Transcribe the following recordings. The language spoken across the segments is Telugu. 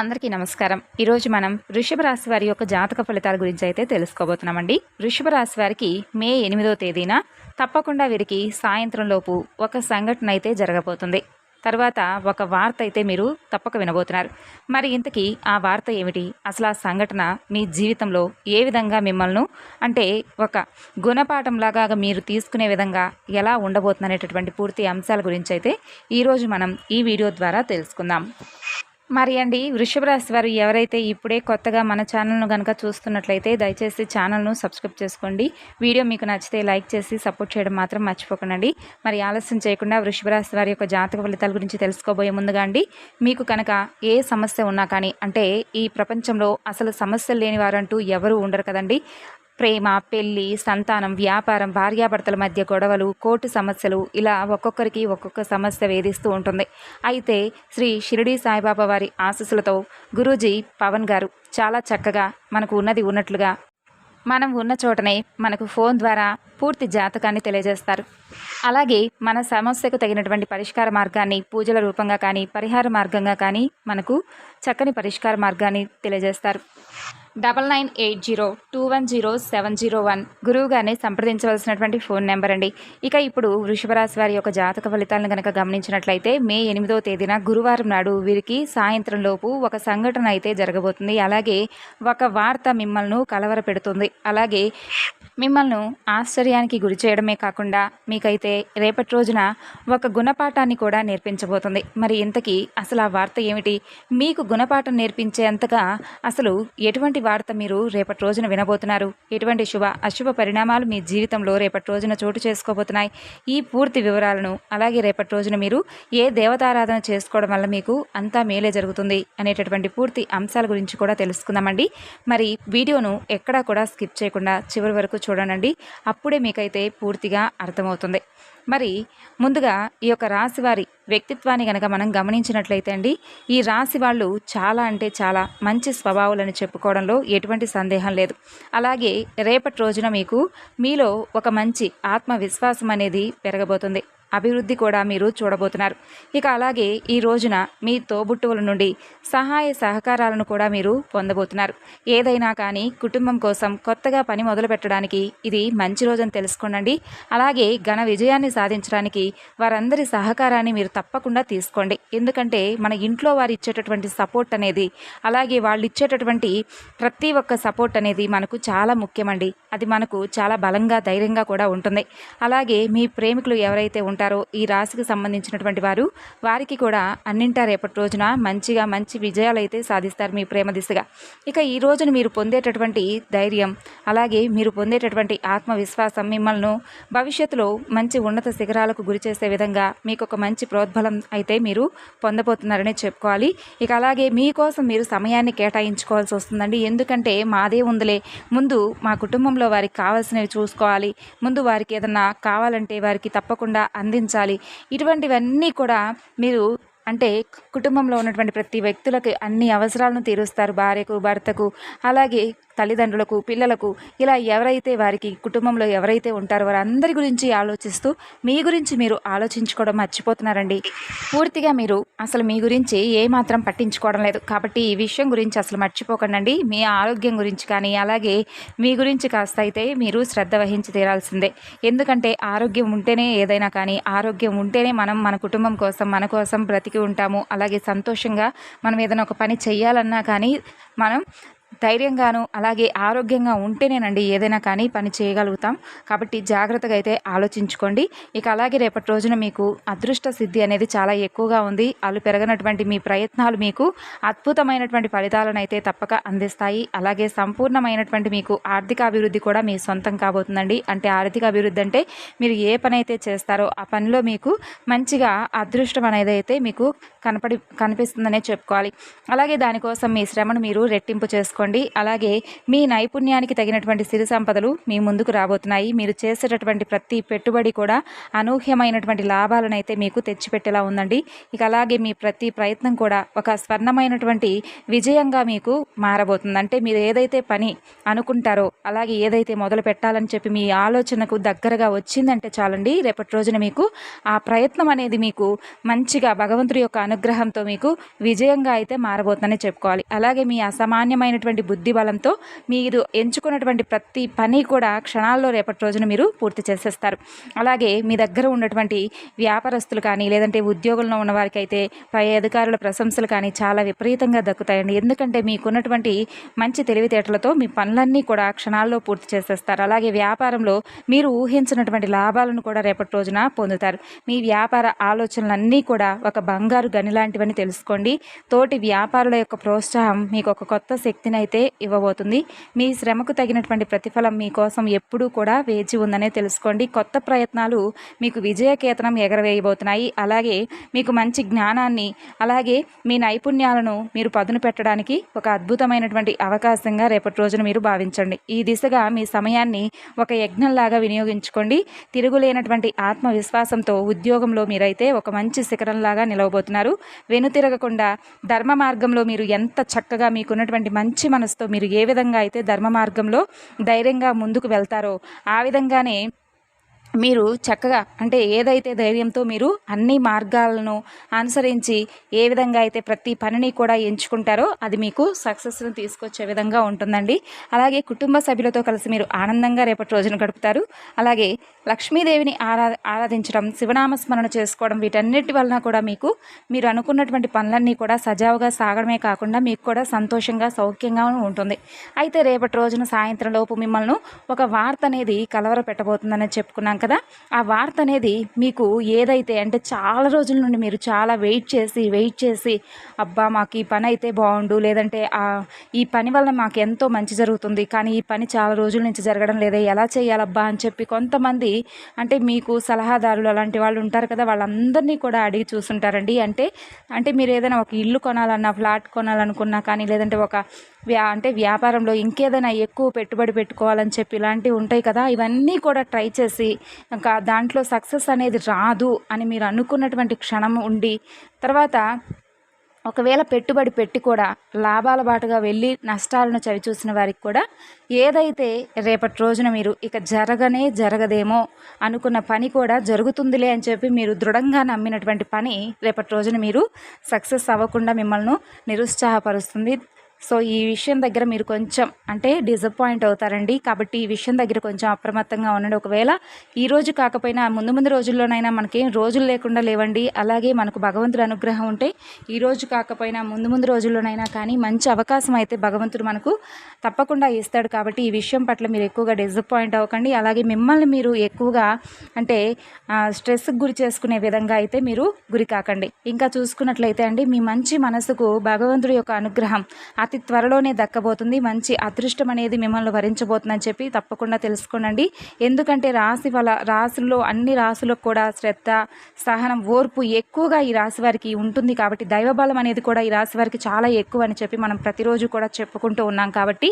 అందరికీ నమస్కారం. ఈరోజు మనం వృషభ రాశి వారి యొక్క జాతక ఫలితాల గురించి అయితే తెలుసుకోబోతున్నామండి. వృషభ రాశి వారికి మే 8వ తేదీన తప్పకుండా వీరికి సాయంత్రం లోపు ఒక సంఘటన అయితే జరగబోతుంది. తర్వాత ఒక వార్త అయితే మీరు తప్పక వినబోతున్నారు. మరి ఇంతకీ ఆ వార్త ఏమిటి? అసలు ఆ సంఘటన మీ జీవితంలో ఏ విధంగా మిమ్మల్ని అంటే ఒక గుణపాఠంలాగా మీరు తీసుకునే విధంగా ఎలా ఉండబోతుందనేటటువంటి పూర్తి అంశాల గురించి అయితే ఈరోజు మనం ఈ వీడియో ద్వారా తెలుసుకుందాం. మరి అండి, వృషభ రాశి వారు ఎవరైతే ఇప్పుడే కొత్తగా మన ఛానల్ను కనుక చూస్తున్నట్లయితే దయచేసి ఛానల్ను సబ్స్క్రైబ్ చేసుకోండి. వీడియో మీకు నచ్చితే లైక్ చేసి సపోర్ట్ చేయడం మాత్రం మర్చిపోకండి. మరి ఆలస్యం చేయకుండా వృషభ రాశి వారి యొక్క జాతక ఫలితాల గురించి తెలుసుకోబోయే ముందుగా అండి, మీకు కనుక ఏ సమస్య ఉన్నా కానీ అంటే ఈ ప్రపంచంలో అసలు సమస్యలు లేని వారంటూ ఎవరు ఉండరు కదండి. ప్రేమ, పెళ్లి, సంతానం, వ్యాపారం, భార్యాభర్తల మధ్య గొడవలు, కోర్టు సమస్యలు, ఇలా ఒక్కొక్కరికి ఒక్కొక్క సమస్య వేధిస్తూ ఉంటుంది. అయితే శ్రీ షిరిడి సాయిబాబా వారి ఆశీస్సులతో గురూజీ పవన్ గారు చాలా చక్కగా మనకు ఉన్నది ఉన్నట్లుగా మనం ఉన్న చోటనే మనకు ఫోన్ ద్వారా పూర్తి జాతకాన్ని తెలియజేస్తారు. అలాగే మన సమస్యకు తగినటువంటి పరిష్కార మార్గాన్ని పూజల రూపంగా కానీ పరిహార మార్గంగా కానీ మనకు చక్కని పరిష్కార మార్గాన్ని తెలియజేస్తారు. 9980210701 గురువుగారిని సంప్రదించవలసినటువంటి ఫోన్ నెంబర్ అండి. ఇక ఇప్పుడు వృషభ రాశి వారి యొక్క జాతక ఫలితాలను కనుక గమనించినట్లయితే మే 8వ తేదీన గురువారం నాడు వీరికి సాయంత్రం లోపు ఒక సంఘటన అయితే జరగబోతుంది. అలాగే ఒక వార్త మిమ్మల్ని కలవరపెడుతుంది. అలాగే మిమ్మల్ని ఆశ్చర్యానికి గురి చేయడమే కాకుండా మీకైతే రేపటి రోజున ఒక గుణపాఠాన్ని కూడా నేర్పించబోతుంది. మరి ఇంతకీ అసలు ఆ వార్త ఏమిటి? మీకు గుణపాఠం నేర్పించేంతగా అసలు ఎటువంటి వార్త మీరు రేపటి రోజున వినబోతున్నారు? ఎటువంటి శుభ అశుభ పరిణామాలు మీ జీవితంలో రేపటి రోజున చోటు చేసుకోబోతున్నాయి? ఈ పూర్తి వివరాలను అలాగే రేపటి రోజున మీరు ఏ దేవతారాధన చేసుకోవడం వల్ల మీకు అంతా మేలే జరుగుతుంది అనేటటువంటి పూర్తి అంశాల గురించి కూడా తెలుసుకుందామండి. మరి వీడియోను ఎక్కడా కూడా స్కిప్ చేయకుండా చివరి వరకు చూడండి. అప్పుడే మీకైతే పూర్తిగా అర్థమవుతుంది. మరి ముందుగా ఈ యొక్క రాశి వారి వ్యక్తిత్వాన్ని కనుక మనం గమనించినట్లయితే అండి, ఈ రాశి వాళ్ళు చాలా అంటే చాలా మంచి స్వభావాలను చెప్పుకోవడంలో ఎటువంటి సందేహం లేదు. అలాగే రేపటి రోజున మీకు మీలో ఒక మంచి ఆత్మవిశ్వాసం అనేది పెరగబోతుంది. అభివృద్ధి కూడా మీరు చూడబోతున్నారు. ఇక అలాగే ఈ రోజున మీ తోబుట్టువుల నుండి సహాయ సహకారాలను కూడా మీరు పొందబోతున్నారు. ఏదైనా కానీ కుటుంబం కోసం కొత్తగా పని మొదలు పెట్టడానికి ఇది మంచి రోజని తెలుసుకోండి. అలాగే ఘన విజయాన్ని సాధించడానికి వారందరి సహకారాన్ని మీరు తప్పకుండా తీసుకోండి. ఎందుకంటే మన ఇంట్లో వారు ఇచ్చేటటువంటి సపోర్ట్ అనేది అలాగే వాళ్ళు ఇచ్చేటటువంటి ప్రతి ఒక్క సపోర్ట్ అనేది మనకు చాలా ముఖ్యమండి. అది మనకు చాలా బలంగా ధైర్యంగా కూడా ఉంటుంది. అలాగే మీ ప్రేమికులు ఎవరైతే ఉంటారో ఈ రాశికి సంబంధించినటువంటి వారికి కూడా అన్నింటా రేపటి రోజున మంచి విజయాలు అయితే సాధిస్తారు మీ ప్రేమ దిశగా. ఇక ఈ రోజున మీరు పొందేటటువంటి ధైర్యం అలాగే మీరు పొందేటటువంటి ఆత్మవిశ్వాసం మిమ్మల్ని భవిష్యత్తులో మంచి ఉన్నత శిఖరాలకు గురి చేసే విధంగా మీకు ఒక మంచి ప్రోద్బలం అయితే మీరు పొందబోతున్నారని చెప్పుకోవాలి. ఇక అలాగే మీకోసం మీరు సమయాన్ని కేటాయించుకోవాల్సి వస్తుందండి. ఎందుకంటే మాదే ఉందిలే, ముందు మా కుటుంబంలో వారికి కావాల్సినవి చూసుకోవాలి, ముందు వారికి ఏదన్నా కావాలంటే వారికి తప్పకుండా అందించాలి. ఇటువంటివన్నీ కూడా మీరు అంటే కుటుంబంలో ఉన్నటువంటి ప్రతి వ్యక్తులకు అన్ని అవసరాలను తీరుస్తారు. భార్యకు, భర్తకు, అలాగే తల్లిదండ్రులకు, పిల్లలకు, ఇలా ఎవరైతే వారికి కుటుంబంలో ఎవరైతే ఉంటారో వారందరి గురించి ఆలోచిస్తూ మీ గురించి మీరు ఆలోచించుకోవడం మర్చిపోతున్నారండి. పూర్తిగా మీరు అసలు మీ గురించి ఏమాత్రం పట్టించుకోవడం లేదు. కాబట్టి ఈ విషయం గురించి అసలు మర్చిపోకండి. మీ ఆరోగ్యం గురించి కానీ అలాగే మీ గురించి కాస్త అయితే మీరు శ్రద్ధ వహించి తీరాల్సిందే. ఎందుకంటే ఆరోగ్యం ఉంటేనే ఏదైనా కానీ, ఆరోగ్యం ఉంటేనే మనం మన కుటుంబం కోసం మన కోసం బ్రతికి ఉంటాము. అలాగే సంతోషంగా మనం ఏదైనా ఒక పని చేయాలన్నా కానీ మనం ధైర్యంగాను అలాగే ఆరోగ్యంగా ఉంటేనేనండి ఏదైనా కానీ పని చేయగలుగుతాం. కాబట్టి జాగ్రత్తగా అయితే ఆలోచించుకోండి. ఇక అలాగే రేపటి రోజున మీకు అదృష్ట సిద్ధి అనేది చాలా ఎక్కువగా ఉంది. వాళ్ళు పెరగనటువంటి మీ ప్రయత్నాలు మీకు అద్భుతమైనటువంటి ఫలితాలను అయితే తప్పక అందిస్తాయి. అలాగే సంపూర్ణమైనటువంటి మీకు ఆర్థిక అభివృద్ధి కూడా మీ సొంతం కాబోతుందండి. అంటే ఆర్థిక అభివృద్ధి అంటే మీరు ఏ పని అయితే చేస్తారో ఆ పనిలో మీకు మంచిగా అదృష్టం అనేది అయితే మీకు కనిపిస్తుందనే చెప్పుకోవాలి. అలాగే దానికోసం మీ శ్రమను మీరు రెట్టింపు చేసుకోండి. చేసుకోండి. అలాగే మీ నైపుణ్యానికి తగినటువంటి సిరి సంపదలు మీ ముందుకు రాబోతున్నాయి. మీరు చేసేటటువంటి ప్రతి పెట్టుబడి కూడా అనూహ్యమైనటువంటి లాభాలనైతే మీకు తెచ్చిపెట్టేలా ఉందండి. ఇక అలాగే మీ ప్రతి ప్రయత్నం కూడా ఒక స్వర్ణమైనటువంటి విజయంగా మీకు మారబోతుంది. అంటే మీరు ఏదైతే పని అనుకుంటారో అలాగే ఏదైతే మొదలు పెట్టాలని చెప్పి మీ ఆలోచనకు దగ్గరగా వచ్చిందంటే చాలండి, రేపటి రోజున మీకు ఆ ప్రయత్నం అనేది మీకు మంచిగా భగవంతుడి యొక్క అనుగ్రహంతో మీకు విజయంగా అయితే మారబోతుందని చెప్పుకోవాలి. అలాగే మీ అసామాన్యమైనటువంటి బుద్ధి బలంతో మీరు ఎంచుకున్నటువంటి ప్రతి పని కూడా క్షణాల్లో రేపటి రోజున మీరు పూర్తి చేసేస్తారు. అలాగే మీ దగ్గర ఉన్నటువంటి వ్యాపారస్తులు కానీ లేదంటే ఉద్యోగంలో ఉన్న వారికి అయితే పై అధికారుల ప్రశంసలు కానీ చాలా విపరీతంగా దక్కుతాయండి. ఎందుకంటే మీకున్నటువంటి మంచి తెలివితేటలతో మీ పనులన్నీ కూడా క్షణాల్లో పూర్తి చేసేస్తారు. అలాగే వ్యాపారంలో మీరు ఊహించినటువంటి లాభాలను కూడా రేపటి రోజున పొందుతారు. మీ వ్యాపార ఆలోచనలన్నీ కూడా ఒక బంగారు గని లాంటివని తెలుసుకోండి. తోటి వ్యాపారుల యొక్క ప్రోత్సాహం మీకు ఒక కొత్త శక్తిని అయితే ఇవ్వబోతుంది. మీ శ్రమకు తగినటువంటి ప్రతిఫలం మీకోసం ఎప్పుడూ కూడా వేచి ఉందనే తెలుసుకోండి. కొత్త ప్రయత్నాలు మీకు విజయకేతనం ఎగరవేయబోతున్నాయి. అలాగే మీకు మంచి జ్ఞానాన్ని అలాగే మీ నైపుణ్యాలను మీరు పదును పెట్టడానికి ఒక అద్భుతమైనటువంటి అవకాశంగా రేపటి రోజున మీరు భావించండి. ఈ దిశగా మీ సమయాన్ని ఒక యజ్ఞంలాగా వినియోగించుకోండి. తిరుగులేనటువంటి ఆత్మవిశ్వాసంతో ఉద్యోగంలో మీరైతే ఒక మంచి శిఖరంలాగా నిలవబోతున్నారు. వెనుతిరగకుండా ధర్మ మార్గంలో మీరు ఎంత చక్కగా మీకున్నటువంటి మంచి మనసుతో మీరు ఏ విధంగా అయితే ధర్మ మార్గంలో ధైర్యంగా ముందుకు వెళ్తారో ఆ విధంగానే మీరు చక్కగా అంటే ఏదైతే ధైర్యంతో మీరు అన్ని మార్గాలను అనుసరించి ఏ విధంగా అయితే ప్రతి పనిని కూడా ఎంచుకుంటారో అది మీకు సక్సెస్ను తీసుకొచ్చే విధంగా ఉంటుందండి. అలాగే కుటుంబ సభ్యులతో కలిసి మీరు ఆనందంగా రేపటి రోజున గడుపుతారు. అలాగే లక్ష్మీదేవిని ఆరాధించడం, శివనామస్మరణ చేసుకోవడం, వీటన్నిటి వలన కూడా మీరు అనుకున్నటువంటి పనులన్నీ కూడా సజావుగా సాగడమే కాకుండా మీకు కూడా సంతోషంగా సౌఖ్యంగా ఉంటుంది. అయితే రేపటి రోజున సాయంత్రం లోపు మిమ్మల్ని ఒక వార్త అనేది కలవర పెట్టబోతుందని చెప్పుకున్నాం కదా. ఆ వార్త అనేది మీకు ఏదైతే అంటే చాలా రోజుల నుండి మీరు చాలా వెయిట్ చేసి అబ్బా మాకు ఈ పని అయితే బాగుండు, లేదంటే ఈ పని వల్ల మాకు ఎంతో మంచి జరుగుతుంది, కానీ ఈ పని చాలా రోజుల నుంచి జరగడం లేదా, ఎలా చేయాలబ్బా అని చెప్పి కొంతమంది అంటే మీకు సలహాదారులు అలాంటి వాళ్ళు ఉంటారు కదా, వాళ్ళందరినీ కూడా అడిగి చూస్తుంటారండి. అంటే మీరు ఏదైనా ఒక ఇల్లు కొనాలన్నా, ఫ్లాట్ కొనాలనుకున్నా కానీ, లేదంటే ఒక వ్యాపారంలో ఇంకేదైనా ఎక్కువ పెట్టుబడి పెట్టుకోవాలని చెప్పి ఇలాంటివి ఉంటాయి కదా, ఇవన్నీ కూడా ట్రై చేసి ఇంకా దాంట్లో సక్సెస్ అనేది రాదు అని మీరు అనుకున్నటువంటి క్షణం ఉండి తర్వాత ఒకవేళ పెట్టుబడి పెట్టి కూడా లాభాల బాటుగా వెళ్ళి నష్టాలను చవిచూసిన వారికి కూడా ఏదైతే రేపటి రోజున మీరు ఇక జరగదేమో అనుకున్న పని కూడా జరుగుతుందిలే అని చెప్పి మీరు దృఢంగా నమ్మినటువంటి పని రేపటి రోజున మీరు సక్సెస్ అవ్వకుండా మిమ్మల్ని నిరుత్సాహపరుస్తుంది. సో ఈ విషయం దగ్గర మీరు కొంచెం డిసప్పాయింట్ అవుతారండి. కాబట్టి ఈ విషయం దగ్గర కొంచెం అప్రమత్తంగా ఉండండి. ఒకవేళ ఈ రోజు కాకపోయినా ముందు రోజుల్లోనైనా మనకేం రోజులు లేకుండా లేవండి. అలాగే మనకు భగవంతుడి అనుగ్రహం ఉంటే ఈ రోజు కాకపోయినా ముందు రోజుల్లోనైనా కానీ మంచి అవకాశం అయితే భగవంతుడు మనకు తప్పకుండా ఇస్తాడు. కాబట్టి ఈ విషయం పట్ల మీరు ఎక్కువగా డిసప్పాయింట్ అవ్వకండి. అలాగే మిమ్మల్ని మీరు ఎక్కువగా స్ట్రెస్కి గురి చేసుకునే విధంగా అయితే మీరు గురి కాకండి. ఇంకా చూసుకున్నట్లయితే మీ మంచి మనసుకు భగవంతుడి యొక్క అనుగ్రహం అతి త్వరలోనే దక్కబోతుంది. మంచి అదృష్టం అనేది మిమ్మల్ని వరించబోతుందని చెప్పి తప్పకుండా తెలుసుకోండి. ఎందుకంటే రాశుల్లో అన్ని రాశులకు కూడా శ్రద్ధ, సహనం, ఓర్పు ఎక్కువగా ఈ రాశి వారికి ఉంటుంది. కాబట్టి దైవబలం అనేది కూడా ఈ రాశి వారికి చాలా ఎక్కువ అని చెప్పి మనం ప్రతిరోజు కూడా చెప్పుకుంటూ ఉన్నాం. కాబట్టి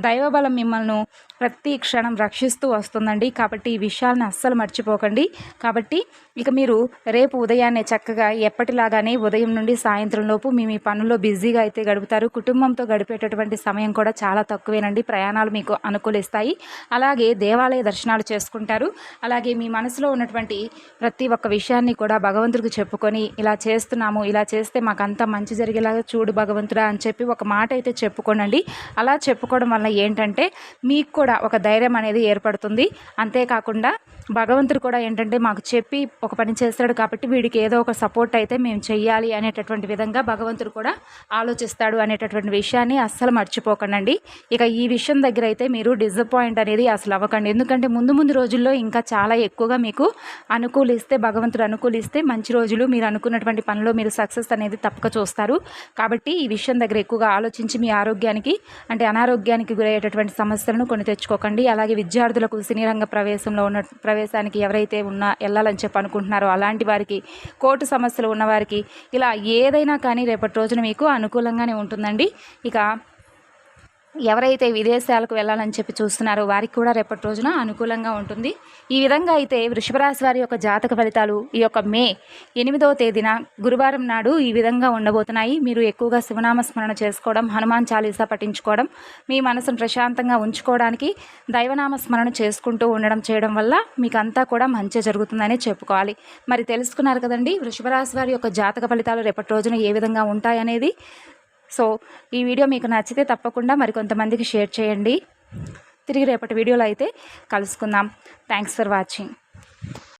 దైవబలం మిమ్మల్ని ప్రతి క్షణం రక్షిస్తూ వస్తుందండి. కాబట్టి ఈ విషయాలను అస్సలు మర్చిపోకండి. కాబట్టి ఇక మీరు రేపు ఉదయాన్నే చక్కగా ఎప్పటిలాగానే ఉదయం నుండి సాయంత్రం లోపు మీ పనుల్లో బిజీగా అయితే గడుపుతారు. కుటుంబంతో గడిపేటటువంటి సమయం కూడా చాలా తక్కువేనండి. ప్రయాణాలు మీకు అనుకూలిస్తాయి. అలాగే దేవాలయ దర్శనాలు చేసుకుంటారు. అలాగే మీ మనసులో ఉన్నటువంటి ప్రతి ఒక్క విషయాన్ని కూడా భగవంతుడికి చెప్పుకొని ఇలా చేస్తున్నాము, ఇలా చేస్తే మాకు అంతా మంచి జరిగేలాగా చూడు భగవంతుడా అని చెప్పి ఒక మాట అయితే చెప్పుకోనండి. అలా చెప్పుకోవడం వల్ల ఏంటంటే మీకు కూడా ఒక ధైర్యం అనేది ఏర్పడుతుంది. అంతేకాకుండా భగవంతుడు కూడా మాకు చెప్పి ఒక పని చేస్తాడు కాబట్టి వీడికి ఏదో ఒక సపోర్ట్ అయితే మేము చెయ్యాలి అనేటటువంటి విధంగా భగవంతుడు కూడా ఆలోచిస్తాడు అనేటటువంటి విషయాన్ని అస్సలు మర్చిపోకండి. ఇక ఈ విషయం దగ్గర అయితే మీరు డిసప్పాయింట్ అనేది అసలు అవ్వకండి. ఎందుకంటే ముందు రోజుల్లో ఇంకా చాలా ఎక్కువగా మీకు భగవంతుడు అనుకూలిస్తే మంచి రోజులు, మీరు అనుకున్నటువంటి పనిలో మీరు సక్సెస్ అనేది తప్పక చూస్తారు. కాబట్టి ఈ విషయం దగ్గర ఎక్కువగా ఆలోచించి మీ ఆరోగ్యానికి అనారోగ్యానికి గురయ్యేటటువంటి సమస్యలను కొని తెచ్చుకోకండి. అలాగే విద్యార్థులకు సినీ రంగ ప్రవేశానికి ఎవరైతే వెళ్ళాలని చెప్పి అనుకుంటున్నారో అలాంటి వారికి, కోర్టు సమస్యలు ఉన్నవారికి ఇలా ఏదైనా కానీ రేపటి రోజున మీకు అనుకూలంగానే ఉంటుందండి. ఇక ఎవరైతే విదేశాలకు వెళ్ళాలని చెప్పి చూస్తున్నారో వారికి కూడా రేపటి రోజున అనుకూలంగా ఉంటుంది. ఈ విధంగా అయితే వృషభ రాశి వారి యొక్క జాతక ఫలితాలు ఈ యొక్క మే 8వ తేదీన గురువారం నాడు ఈ విధంగా ఉండబోతున్నాయి. మీరు ఎక్కువగా శివనామ స్మరణ చేసుకోవడం, హనుమాన్ చాలీసా పఠించుకోవడం, మీ మనసును ప్రశాంతంగా ఉంచుకోవడానికి దైవనామ స్మరణ చేసుకుంటూ చేయడం వల్ల మీకు అంతా కూడా మంచి జరుగుతుందని చెప్పుకోవాలి. మరి తెలుసుకున్నారు కదండి వృషభ రాశి వారి యొక్క జాతక ఫలితాలు రేపటి రోజున ఏ విధంగా ఉంటాయనేది. సో ఈ వీడియో మీకు నచ్చితే తప్పకుండా మరికొంతమందికి షేర్ చేయండి. తిరిగి రేపటి వీడియోలో అయితే కలుసుకుందాం. Thanks for watching.